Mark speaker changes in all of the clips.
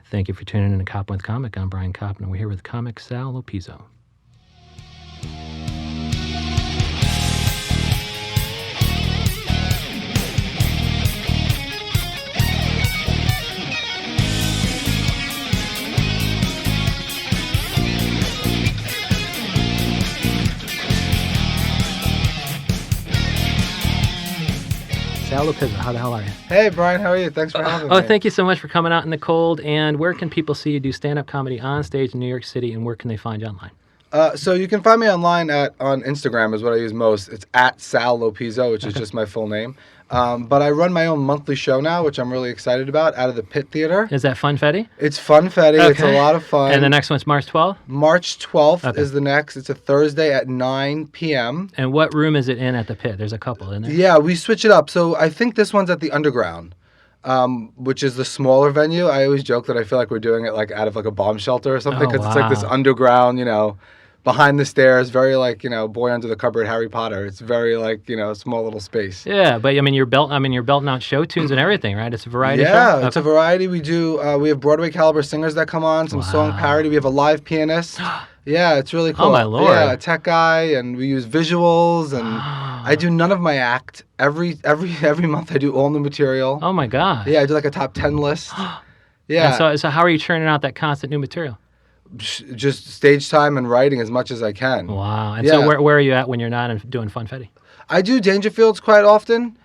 Speaker 1: Thank you for tuning in to Koppen with Comic. I'm Brian Koppen, and we're here with comic Sal LoPizzo. Sal LoPizzo, how the hell are you?
Speaker 2: Hey, Brian, how are you? Thanks for having me.
Speaker 1: Oh, thank you so much for coming out in the cold. And where can people see you do stand-up comedy on stage in New York City, and where can they find you online?
Speaker 2: So you can find me online on Instagram is what I use most. It's at Sal LoPizzo, which is just my full name. But I run my own monthly show now, which I'm really excited about, out of the Pit Theater.
Speaker 1: Is that Funfetti?
Speaker 2: It's Funfetti. Okay. It's a lot of fun.
Speaker 1: And the next one's March 12th?
Speaker 2: March 12th is the next. It's a Thursday at 9 p.m.
Speaker 1: And what room is it in at the Pit? There's a couple, isn't there?
Speaker 2: Yeah, we switch it up. So I think this one's at the Underground, which is the smaller venue. I always joke that I feel like we're doing it like out of like a bomb shelter or something, because it's like this underground, behind the stairs, very like, Boy Under the Cupboard, Harry Potter. It's very like, small little space.
Speaker 1: Yeah, but you're belting out show tunes and everything, right? It's a variety show?
Speaker 2: Yeah, it's a variety. We do, we have Broadway caliber singers that come on, some song parody. We have a live pianist. Yeah, it's really cool.
Speaker 1: Oh, my Lord.
Speaker 2: Yeah, a tech guy, and we use visuals, and I do none of my act. Every month I do all new material.
Speaker 1: Oh, my God.
Speaker 2: Yeah, I do like a top 10 list. Yeah.
Speaker 1: And so how are you churning out that constant new material?
Speaker 2: Just stage time and writing as much as I can.
Speaker 1: Wow. And so where are you at when you're not doing Funfetti?
Speaker 2: I do Dangerfields quite often.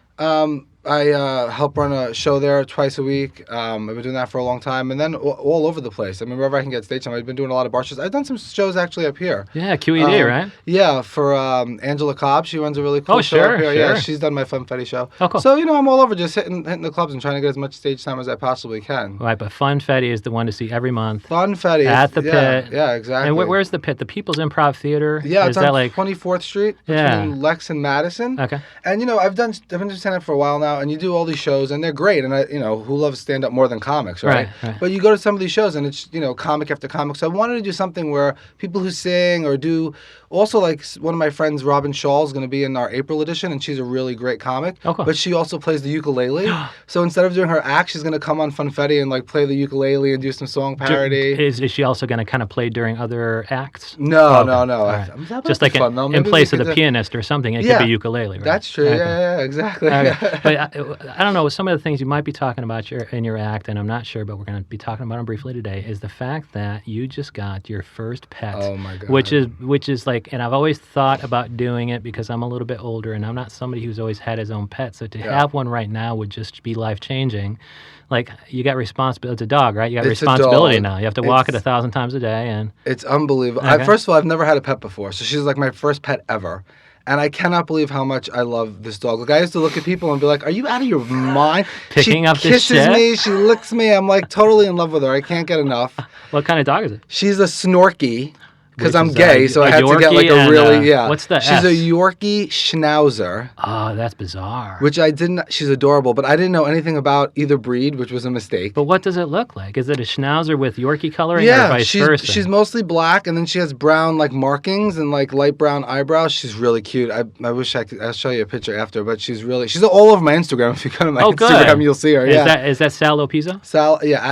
Speaker 2: I help run a show there twice a week. I've been doing that for a long time. And then all over the place. I mean, wherever I can get stage time. I've been doing a lot of bar shows. I've done some shows actually up here.
Speaker 1: Yeah, QED, right?
Speaker 2: Yeah, for Angela Cobb. She runs a really cool show up here.
Speaker 1: Sure.
Speaker 2: Yeah, she's done my Funfetti show.
Speaker 1: Oh, cool.
Speaker 2: So, I'm all over just hitting the clubs and trying to get as much stage time as I possibly can.
Speaker 1: Right, but Funfetti is the one to see every month.
Speaker 2: Funfetti.
Speaker 1: At the Pit.
Speaker 2: Yeah, exactly.
Speaker 1: And where's the Pit? The People's Improv Theater?
Speaker 2: Yeah, it's on 24th Street between Lex and Madison.
Speaker 1: Okay. And,
Speaker 2: I've been doing stand-up for a while now, and you do all these shows, and they're great, and who loves stand-up more than comics, right? But you go to some of these shows, and it's, comic after comic. So I wanted to do something where people who sing or do, also like one of my friends, Robin Shaw, is going to be in our April edition, and she's a really great comic, but she also plays the ukulele. So instead of doing her act, she's going to come on Funfetti and like play the ukulele and do some song parody.
Speaker 1: Is she also going to kind of play during other acts?
Speaker 2: No.
Speaker 1: Right. Just like in place of the pianist or something, it could be ukulele, right?
Speaker 2: That's true. Okay. Yeah, exactly.
Speaker 1: Okay. But I don't know, some of the things you might be talking about in your act, and I'm not sure, but we're going to be talking about them briefly today, is the fact that you just got your first pet.
Speaker 2: Oh my God.
Speaker 1: Which is like, and I've always thought about doing it because I'm a little bit older and I'm not somebody who's always had his own pet. So to have one right now would just be life-changing. Like, you got responsibility. It's a dog, right? You got responsibility now. You have to walk it 1,000 times a day. And
Speaker 2: it's unbelievable.
Speaker 1: Okay.
Speaker 2: First of all, I've never had a pet before. So she's like my first pet ever. And I cannot believe how much I love this dog. Like, I used to look at people and be like, are you out of your mind?
Speaker 1: Picking up this shit?
Speaker 2: She kisses me. She licks me. I'm like totally in love with her. I can't get enough.
Speaker 1: What kind of dog is it?
Speaker 2: She's a Snorky. Because I'm gay, so I had to get like a really,
Speaker 1: What's the
Speaker 2: She's
Speaker 1: S?
Speaker 2: a Yorkie Schnauzer.
Speaker 1: Oh, that's bizarre.
Speaker 2: Which I didn't, she's adorable, but I didn't know anything about either breed, which was a mistake.
Speaker 1: But what does it look like? Is it a Schnauzer with Yorkie coloring or vice versa?
Speaker 2: She's mostly black, and then she has brown like markings and like light brown eyebrows. She's really cute. I wish I could, I'll show you a picture after, but she's all over my Instagram. If you go to my Instagram, you'll see her.
Speaker 1: Is that Sal LoPizzo?
Speaker 2: At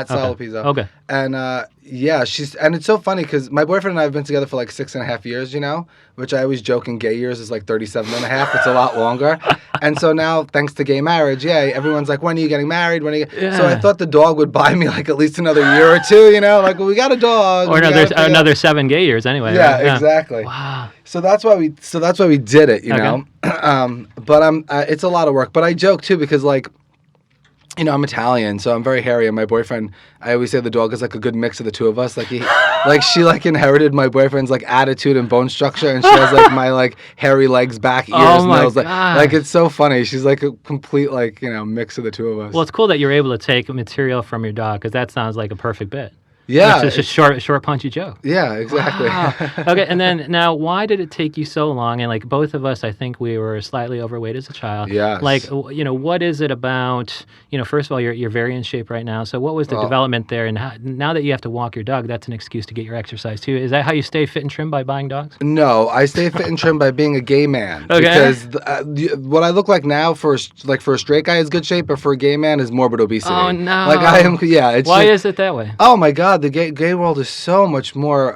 Speaker 2: Sal LoPizzo.
Speaker 1: Okay.
Speaker 2: And and it's so funny because my boyfriend and I have been together for like 6.5 years, which I always joke in gay years is like 37.5. It's a lot longer. And so now, thanks to gay marriage, everyone's like, when are you getting married? So I thought the dog would buy me like at least another year or two, like, well, we got a dog.
Speaker 1: Or another 7 gay years anyway.
Speaker 2: Yeah,
Speaker 1: right?
Speaker 2: Exactly.
Speaker 1: Wow.
Speaker 2: So that's why we did it, know. But it's a lot of work. But I joke too because like, I'm Italian, so I'm very hairy, and my boyfriend, I always say the dog is like a good mix of the two of us. Like she like inherited my boyfriend's like attitude and bone structure, and she has like my like hairy legs, back, ears, nose. Like it's so funny. She's like a complete like mix of the two of us.
Speaker 1: Well, it's cool that you're able to take material from your dog because that sounds like a perfect bit.
Speaker 2: Yeah.
Speaker 1: It's just a short, punchy joke.
Speaker 2: Yeah, exactly.
Speaker 1: Wow. Okay, and then now, why did it take you so long? And like both of us, I think we were slightly overweight as a child.
Speaker 2: Yes.
Speaker 1: Like, what is it about? First of all, you're very in shape right now. So what was the development there? And now that you have to walk your dog, that's an excuse to get your exercise too. Is that how you stay fit and trim, by buying dogs?
Speaker 2: No, I stay fit and trim by being a gay man.
Speaker 1: Okay.
Speaker 2: Because what I look like now for a straight guy is good shape, but for a gay man is morbid obesity.
Speaker 1: Oh no!
Speaker 2: Like I am. Yeah. It's
Speaker 1: why is it that way?
Speaker 2: Oh my God, the gay world is so much more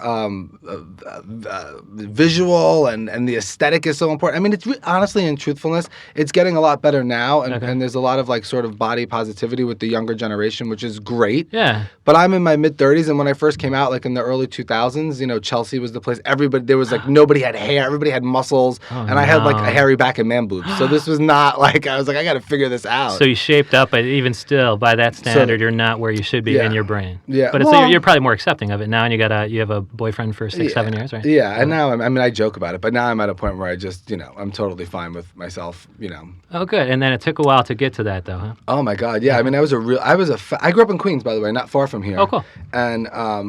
Speaker 2: visual, and the aesthetic is so important. I mean, it's honestly, in truthfulness, it's getting a lot better now, and there's a lot of like sort of body positivity with the younger generation, which is great.
Speaker 1: Yeah.
Speaker 2: But I'm in my mid 30s, and when I first came out, like in the early 2000s, Chelsea was the place. There was like nobody had hair, everybody had muscles, and I had like a hairy back and man boobs. So this was not like I was like I got to figure this out.
Speaker 1: So you shaped up, but even still, by that standard, you're not where you should be in your brain.
Speaker 2: Yeah.
Speaker 1: But you're probably more accepting of it now, and you have a boyfriend for 6-7 years, right?
Speaker 2: Yeah, and now I joke about it, but now I'm at a point where I just I'm totally fine with myself.
Speaker 1: Oh, good. And then it took a while to get to that, though, huh?
Speaker 2: Oh my God, yeah. I mean, I grew up in Queens, by the way, not far from here.
Speaker 1: Oh, cool.
Speaker 2: And I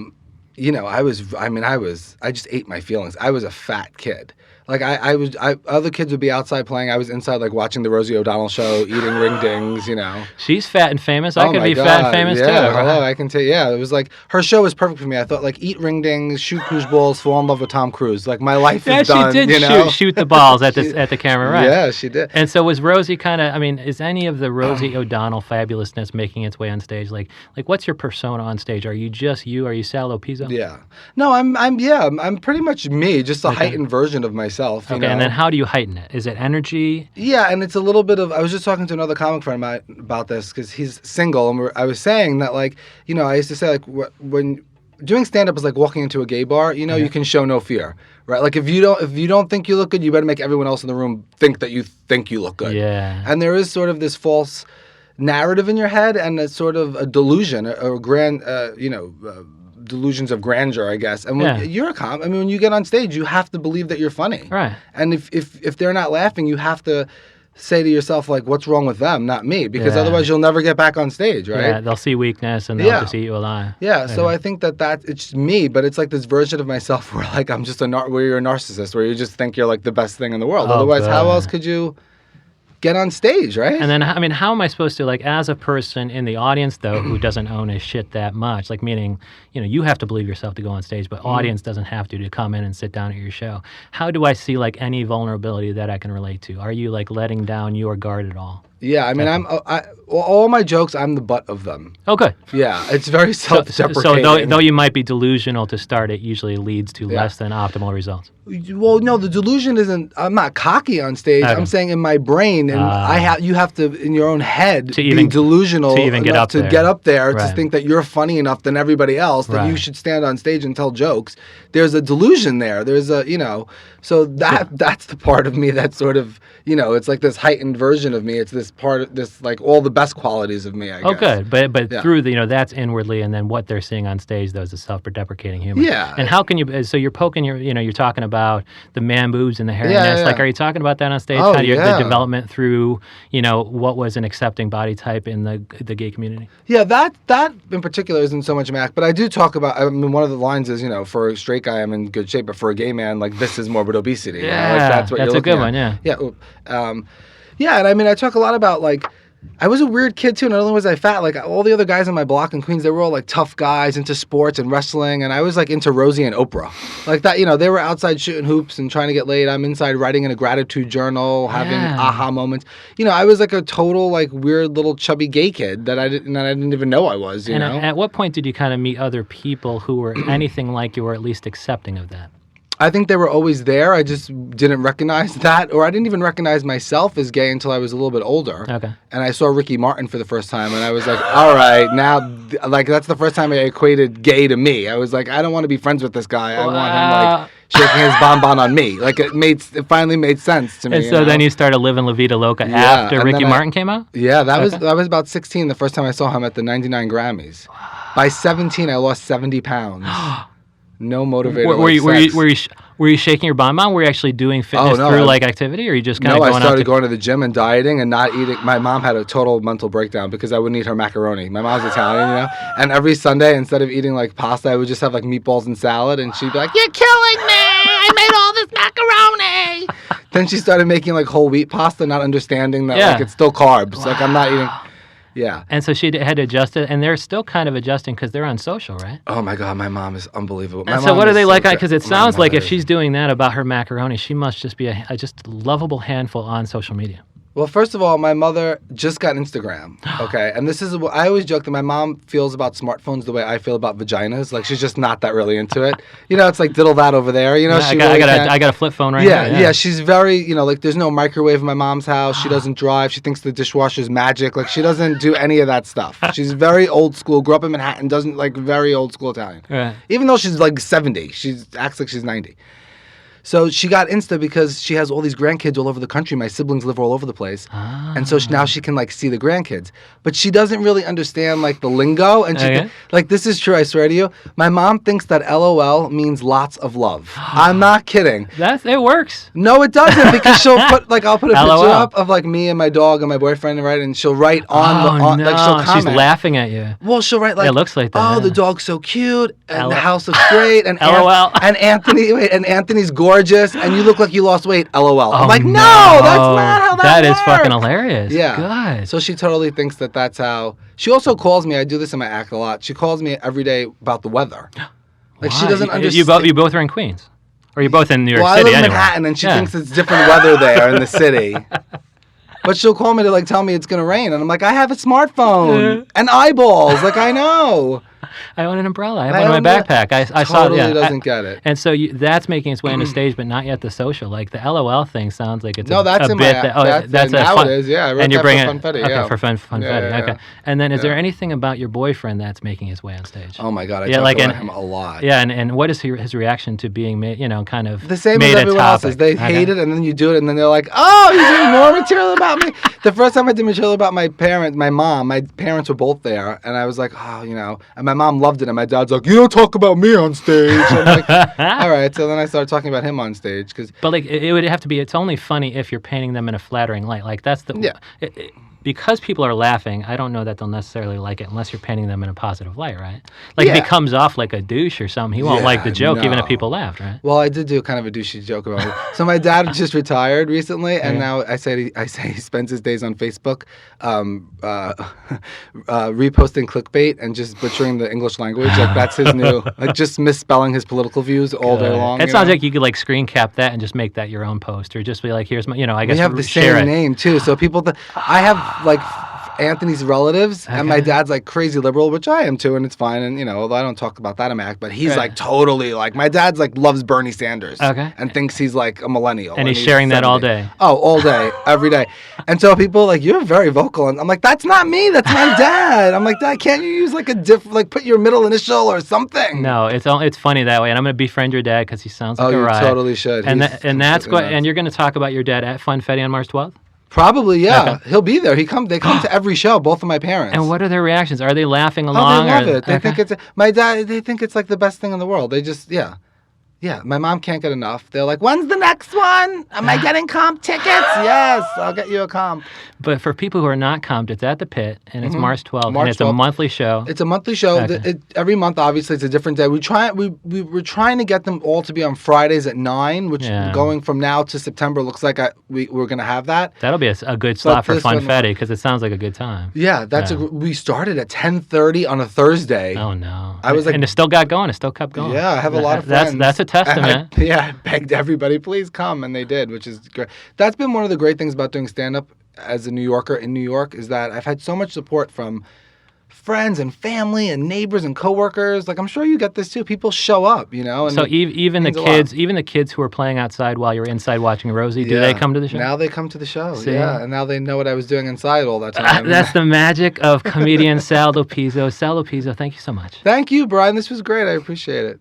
Speaker 2: just ate my feelings. I was a fat kid. Like other kids would be outside playing. I was inside, like watching the Rosie O'Donnell show, eating ring dings.
Speaker 1: She's fat and famous. I could be fat and famous too.
Speaker 2: Hello, I can tell. Yeah, it was like her show was perfect for me. I thought like eat ring dings, shoot koosh balls, fall in love with Tom Cruise. Like my life is done.
Speaker 1: Yeah, she did shoot the balls at the camera, right?
Speaker 2: Yeah, she did.
Speaker 1: And so was Rosie kind of? I mean, is any of the Rosie O'Donnell fabulousness making its way on stage? Like what's your persona on stage? Are you just you? Are you Sal LoPizzo?
Speaker 2: Yeah. No, I'm pretty much me, just a heightened version of myself.
Speaker 1: Okay, and then how do you heighten it? Is it energy?
Speaker 2: Yeah, and it's a little bit of. I was just talking to another comic friend of mine about this because he's single, and I was saying that I used to say like when doing stand up is like walking into a gay bar. You can show no fear, right? Like if you don't think you look good, you better make everyone else in the room think that you think you look good.
Speaker 1: Yeah.
Speaker 2: And there is sort of this false narrative in your head, and it's sort of a delusion, a grand, delusions of grandeur, I guess. And when you're a comic, I mean, when you get on stage, you have to believe that you're funny.
Speaker 1: Right.
Speaker 2: And if they're not laughing, you have to say to yourself, like, what's wrong with them, not me? Because otherwise you'll never get back on stage, right?
Speaker 1: Yeah, they'll see weakness and they'll just eat you alive.
Speaker 2: Yeah, so I think that it's me, but it's like this version of myself where like I'm just where you're a narcissist, where you just think you're like the best thing in the world. Otherwise, how else could you get on stage, right?
Speaker 1: And then, I mean, how am I supposed to, like, as a person in the audience, though, who doesn't own a shit that much, like, meaning, you have to believe yourself to go on stage, but audience doesn't have to come in and sit down at your show. How do I see, like, any vulnerability that I can relate to? Are you, like, letting down your guard at all?
Speaker 2: Yeah, I mean, all my jokes, I'm the butt of them.
Speaker 1: Oh, good.
Speaker 2: Yeah, it's very self-deprecating.
Speaker 1: So though you might be delusional to start, it usually leads to less than optimal results.
Speaker 2: Well, no, the delusion isn't. I'm not cocky on stage. Okay. I'm saying in my brain, and you have to in your own head be delusional
Speaker 1: to even get up
Speaker 2: there to think that you're funny enough than everybody else that you should stand on stage and tell jokes. There's a delusion there. There's a so that's the part of me that's sort of it's like this heightened version of me. It's this part of this like all the best qualities of me. I guess.
Speaker 1: Oh, good, but through the that's inwardly, and then what they're seeing on stage, though, is a self-deprecating humor.
Speaker 2: Yeah.
Speaker 1: And how can you? So you're poking you're talking about the man boobs and the hairiness. Like, are you talking about that on stage?
Speaker 2: Oh,
Speaker 1: the development through what was an accepting body type in the gay community?
Speaker 2: Yeah, that in particular isn't so much Mac, but I do talk about. I mean, one of the lines is for a straight guy I'm in good shape, but for a gay man, like this is morbid obesity.
Speaker 1: Yeah,
Speaker 2: like, that's what
Speaker 1: that's
Speaker 2: you're
Speaker 1: a good
Speaker 2: at.
Speaker 1: one. Yeah.
Speaker 2: Yeah. Yeah, and I mean, I talk a lot about like. I was a weird kid too. Not only was I fat, like all the other guys on my block in Queens, they were all like tough guys into sports and wrestling, and I was like into Rosie and Oprah, like that. They were outside shooting hoops and trying to get laid. I'm inside writing in a gratitude journal, having aha moments. I was like a total like weird little chubby gay kid that I didn't even know I was. You know.
Speaker 1: At what point did you kind of meet other people who were anything like you, or at least accepting of that?
Speaker 2: I think they were always there. I just didn't recognize that, or I didn't even recognize myself as gay until I was a little bit older. Okay. And I saw Ricky Martin for the first time, and I was like, all right, now, like, that's the first time I equated gay to me. I was like, I don't want to be friends with this guy. I want him, like, shaking his bonbon on me. Like, it finally made sense to me.
Speaker 1: And so then you started living La Vida Loca after Ricky Martin came out?
Speaker 2: Yeah, that was about 16 the first time I saw him at the 99 Grammys. Wow. By 17, I lost 70 pounds. No motivator.
Speaker 1: Were you shaking your bomb? Were you actually doing fitness through like activity, or you just kind of going
Speaker 2: I started going to the gym and dieting and not eating. My mom had a total mental breakdown because I wouldn't eat her macaroni. My mom's Italian, and every Sunday, instead of eating like pasta, I would just have like meatballs and salad, and she'd be like, "You're killing me! I made all this macaroni." Then she started making like whole wheat pasta, not understanding that like it's still carbs. Wow. Like I'm not eating. Yeah.
Speaker 1: And so she had to adjust it, and they're still kind of adjusting because they're on social, right?
Speaker 2: Oh, my God. My mom is unbelievable.
Speaker 1: And so what are they like? Because it sounds like if she's doing that about her macaroni, she must just be a just lovable handful on social media.
Speaker 2: Well, first of all, my mother just got Instagram, okay? And this is what I always joke that my mom feels about smartphones the way I feel about vaginas. Like, she's just not that really into it. It's like diddle that over there.
Speaker 1: I got a flip phone right now.
Speaker 2: Yeah, she's very, like there's no microwave in my mom's house. She doesn't drive. She thinks the dishwasher's magic. Like, she doesn't do any of that stuff. She's very old school, grew up in Manhattan, doesn't like very old school Italian.
Speaker 1: Right.
Speaker 2: Even though she's like 70, she acts like she's 90. So she got Insta because she has all these grandkids all over the country. My siblings live all over the place. And so now she can like see the grandkids. But she doesn't really understand like the lingo. And she like, this is true, I swear to you. My mom thinks that LOL means lots of love. I'm not kidding.
Speaker 1: It works.
Speaker 2: No, it doesn't, because she'll put like, I'll put a picture up of like me and my dog and my boyfriend, right? And she'll write on like she'll comment.
Speaker 1: She's laughing at you.
Speaker 2: Well, she'll write like,
Speaker 1: it looks like that.
Speaker 2: Oh, the dog's so cute and the house looks great and
Speaker 1: LOL.
Speaker 2: And Anthony's gorgeous. And you look like you lost weight, LOL. I'm like, no, that's not how that works.
Speaker 1: That is fucking hilarious.
Speaker 2: Yeah.
Speaker 1: God.
Speaker 2: So she totally thinks that that's how. She also calls me. I do this in my act a lot. She calls me every day about the weather. Like, she doesn't understand.
Speaker 1: You both are in Queens? Or you both in New York
Speaker 2: City?
Speaker 1: Well, I live
Speaker 2: in
Speaker 1: anyway.
Speaker 2: Manhattan, and she thinks it's different weather there in the city. But she'll call me to like tell me it's going to rain. And I'm like, I have a smartphone and eyeballs. Like, I know.
Speaker 1: I own an umbrella. I have one in my backpack. I saw it.
Speaker 2: Totally doesn't get it.
Speaker 1: And so that's making its way on the stage, but not yet the social. Like the LOL thing sounds like it's
Speaker 2: that's
Speaker 1: a
Speaker 2: in
Speaker 1: bit.
Speaker 2: That's now fun, it is. Yeah, I wrote that for Funfetti.
Speaker 1: Okay, for Funfetti. Okay. And then is there anything about your boyfriend that's making his way on stage?
Speaker 2: Oh my God, I talk about him a lot.
Speaker 1: Yeah, and what is his reaction to being made? Kind of
Speaker 2: the same as everyone else's. They hate it, and then you do it, and then they're like, "Oh, he's doing more material about me." The first time I did material about my mom, my parents were both there, and I was like, "Oh, and my mom loved it, and my dad's like, "You don't talk about me on stage." I'm like, all right. So then I started talking about him on stage
Speaker 1: But like, it would have to be. It's only funny if you're painting them in a flattering light. Like that's the because people are laughing, I don't know that they'll necessarily like it unless you're painting them in a positive light, right? Like if he comes off like a douche or something, he won't like the joke even if people laughed, right?
Speaker 2: Well, I did do kind of a douchey joke about it. So my dad just retired recently, and now I say he spends his days on Facebook reposting clickbait and just butchering the English language. Like that's his new, like just misspelling his political views all day long.
Speaker 1: It sounds like you could like screen cap that and just make that your own post, or just be like, here's my, I guess
Speaker 2: we have the same name too. So people, I have like Anthony's relatives, and my dad's like crazy liberal, which I am too, and it's fine. And although I don't talk about that in my act, but he's like totally like, my dad's like loves Bernie Sanders, and thinks he's like a millennial,
Speaker 1: and he's sharing 70. That all day.
Speaker 2: Oh, all day, every day. And so people like, you're very vocal, and I'm like, that's not me, that's my dad. I'm like, Dad, can't you use like a like put your middle initial or something?
Speaker 1: No, it's funny that way, and I'm gonna befriend your dad because he sounds like a riot.
Speaker 2: You totally should.
Speaker 1: And that's what, and you're gonna talk about your dad at Funfetti on March 12th.
Speaker 2: Probably, yeah. Okay. He'll be there. They come to every show, both of my parents.
Speaker 1: And what are their reactions? Are they laughing along?
Speaker 2: Oh, they love it. They think it's my dad. They think it's like the best thing in the world. They just, yeah. My mom can't get enough. They're like, when's the next one? Am I getting comp tickets? Yes, I'll get you a comp.
Speaker 1: But for people who are not comped, it's at the Pit, and it's March 12th, and it's a monthly show.
Speaker 2: It's a monthly show. Okay. Every month, obviously, it's a different day. We're trying to get them all to be on Fridays at 9, which going from now to September looks like we're going to have that.
Speaker 1: That'll be a good slot for Funfetti, because it sounds like a good time.
Speaker 2: Yeah, we started at 10:30 on a Thursday.
Speaker 1: Oh, no.
Speaker 2: I was like,
Speaker 1: and it still got going. It still kept going.
Speaker 2: Yeah, I have a lot of friends.
Speaker 1: That's a testament.
Speaker 2: I begged everybody, please come, and they did, which is great. That's been one of the great things about doing stand-up as a New Yorker in New York, is that I've had so much support from friends and family and neighbors and coworkers. Like, I'm sure you get this too. People show up, And
Speaker 1: so even the kids who were playing outside while you're inside watching Rosie, do they come to the show?
Speaker 2: Now they come to the show. See? Yeah, and now they know what I was doing inside all that time.
Speaker 1: That's the magic of comedian Sal LoPizzo. Sal LoPizzo, thank you so much.
Speaker 2: Thank you, Brian. This was great. I appreciate it.